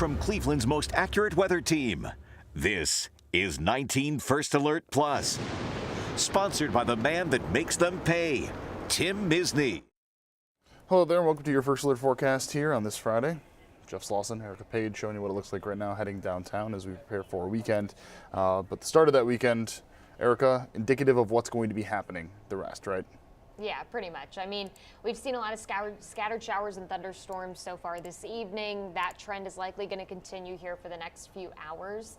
from Cleveland's most accurate weather team. This is 19 First Alert Plus, sponsored by the man that makes them pay, Tim Misney. Hello there, and welcome to your First Alert forecast here on this Friday. Jeff Slauson, Erica Page showing you what it looks like right now heading downtown as we prepare for a weekend. But the start of that weekend, Erica, indicative of what's going to be happening the rest, right? Yeah, pretty much. I mean, we've seen a lot of scattered showers and thunderstorms so far this evening. That trend is likely going to continue here for the next few hours.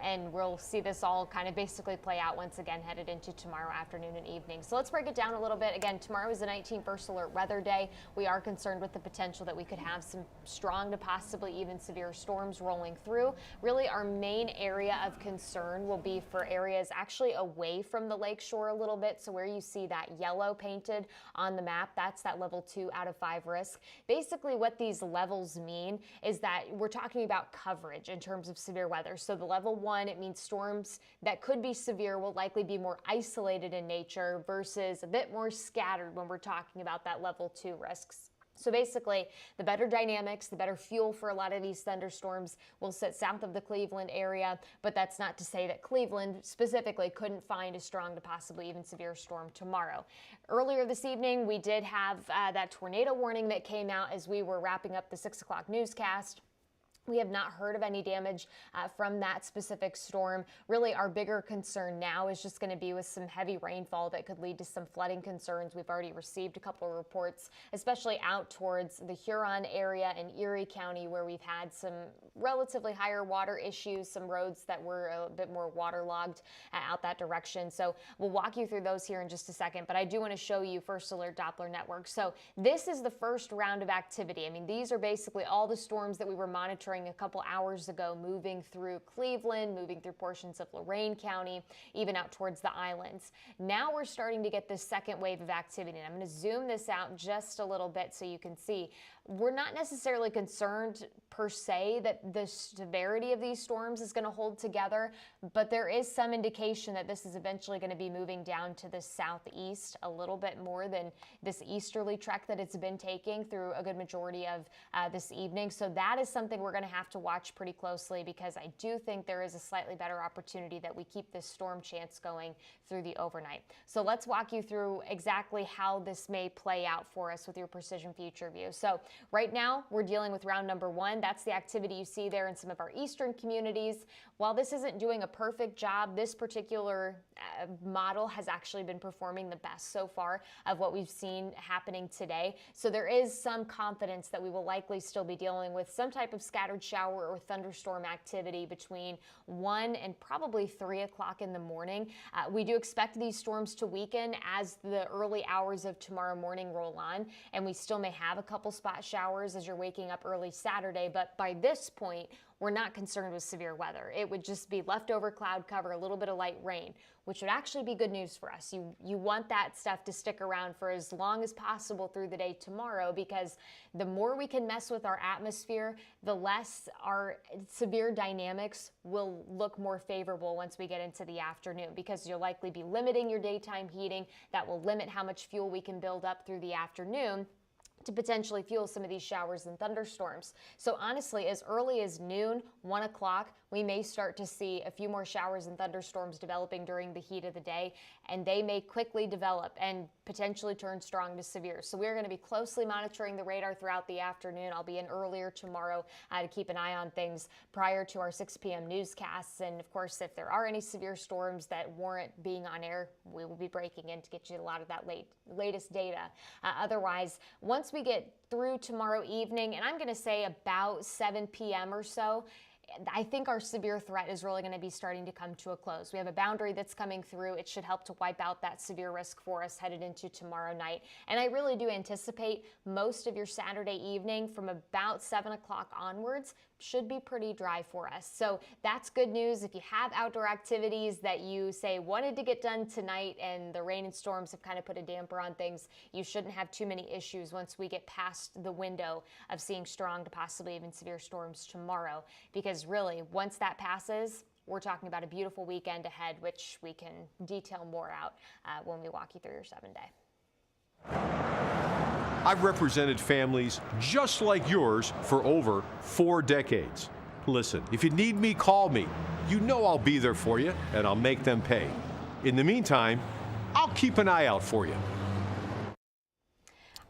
And we'll see this all kind of basically play out once again headed into tomorrow afternoon and evening. So let's break it down a little bit. Again, tomorrow is the 19 First Alert weather day. We are concerned with the potential that we could have some strong to possibly even severe storms rolling through. Really, our main area of concern will be for areas actually away from the lakeshore a little bit. So where you see that yellow painted on the map, that's that level 2 out of 5 risk. Basically what these levels mean is that we're talking about coverage in terms of severe weather. So the level 1, it means storms that could be severe will likely be more isolated in nature versus a bit more scattered when we're talking about that level 2 risks. So basically, the better dynamics, the better fuel for a lot of these thunderstorms will sit south of the Cleveland area, but that's not to say that Cleveland specifically couldn't find a strong to possibly even severe storm tomorrow. Earlier this evening, we did have that tornado warning that came out as we were wrapping up the 6 o'clock newscast. We have not heard of any damage from that specific storm. Really, our bigger concern now is just going to be with some heavy rainfall that could lead to some flooding concerns. We've already received a couple of reports, especially out towards the Huron area and Erie County, where we've had some relatively higher water issues, some roads that were a bit more waterlogged out that direction. So we'll walk you through those here in just a second, but I do want to show you First Alert Doppler Network. So this is the first round of activity. I mean, these are basically all the storms that we were monitoring a couple hours ago, moving through Cleveland, moving through portions of Lorain County, even out towards the islands. Now we're starting to get this second wave of activity, and I'm going to zoom this out just a little bit so you can see. We're not necessarily concerned per se that the severity of these storms is going to hold together, but there is some indication that this is eventually going to be moving down to the southeast a little bit more than this easterly trek that it's been taking through a good majority of this evening. So that is something we're going to have to watch pretty closely, because I do think there is a slightly better opportunity that we keep this storm chance going through the overnight. So let's walk you through exactly how this may play out for us with your Precision Future View. So right now we're dealing with round number 1. That's the activity you see there in some of our eastern communities. While this isn't doing a perfect job, this particular model has actually been performing the best so far of what we've seen happening today. So there is some confidence that we will likely still be dealing with some type of scattered shower or thunderstorm activity between 1 and probably 3 o'clock in the morning. We do expect these storms to weaken as the early hours of tomorrow morning roll on, and we still may have a couple spot showers as you're waking up early Saturday, but by this point, we're not concerned with severe weather. It would just be leftover cloud cover, a little bit of light rain, which would actually be good news for us. You want that stuff to stick around for as long as possible through the day tomorrow, because the more we can mess with our atmosphere, the less our severe dynamics will look more favorable once we get into the afternoon, because you'll likely be limiting your daytime heating. That will limit how much fuel we can build up through the afternoon to potentially fuel some of these showers and thunderstorms. So honestly, as early as noon, 1 o'clock, we may start to see a few more showers and thunderstorms developing during the heat of the day, and they may quickly develop and potentially turn strong to severe. So we're going to be closely monitoring the radar throughout the afternoon. I'll be in earlier tomorrow to keep an eye on things prior to our 6 p.m. newscasts. And of course, if there are any severe storms that warrant being on air, we will be breaking in to get you a lot of that latest data. Otherwise, once we get through tomorrow evening, and I'm going to say about 7 p.m. or so, I think our severe threat is really going to be starting to come to a close. We have a boundary that's coming through. It should help to wipe out that severe risk for us headed into tomorrow night. And I really do anticipate most of your Saturday evening from about 7 o'clock onwards should be pretty dry for us. So that's good news. If you have outdoor activities that you say wanted to get done tonight and the rain and storms have kind of put a damper on things, you shouldn't have too many issues once we get past the window of seeing strong to possibly even severe storms tomorrow. Because really, once that passes, we're talking about a beautiful weekend ahead, which we can detail more out when we walk you through your 7-day. I've represented families just like yours for over 4 decades. Listen, if you need me, call me. You know I'll be there for you, and I'll make them pay. In the meantime, I'll keep an eye out for you.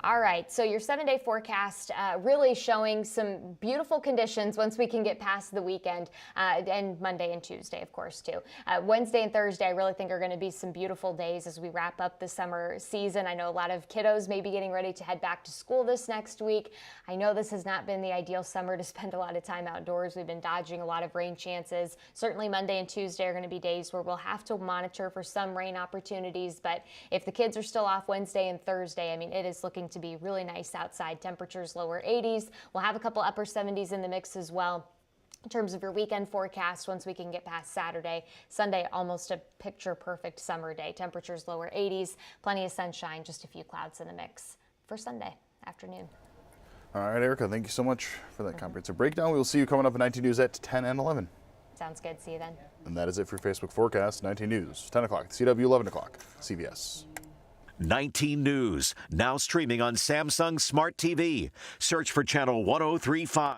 All right, so your 7-day forecast really showing some beautiful conditions once we can get past the weekend, and Monday and Tuesday, of course, too. Wednesday and Thursday, I really think are going to be some beautiful days as we wrap up the summer season. I know a lot of kiddos may be getting ready to head back to school this next week. I know this has not been the ideal summer to spend a lot of time outdoors. We've been dodging a lot of rain chances. Certainly Monday and Tuesday are going to be days where we'll have to monitor for some rain opportunities, but if the kids are still off Wednesday and Thursday, I mean, it is looking to be really nice outside. Temperatures lower 80s. We'll have a couple upper 70s in the mix as well. In terms of your weekend forecast, once we can get past Saturday, Sunday, almost a picture perfect summer day. Temperatures lower 80s, plenty of sunshine, just a few clouds in the mix for Sunday afternoon. All right, Erica, thank you so much for that comprehensive breakdown. We will see you coming up at 19 News at 10 and 11. Sounds good. See you then. And that is it for your Facebook forecast. 19 News, 10 o'clock, CW, 11 o'clock, CBS. 19 News, now streaming on Samsung Smart TV. Search for channel 1035.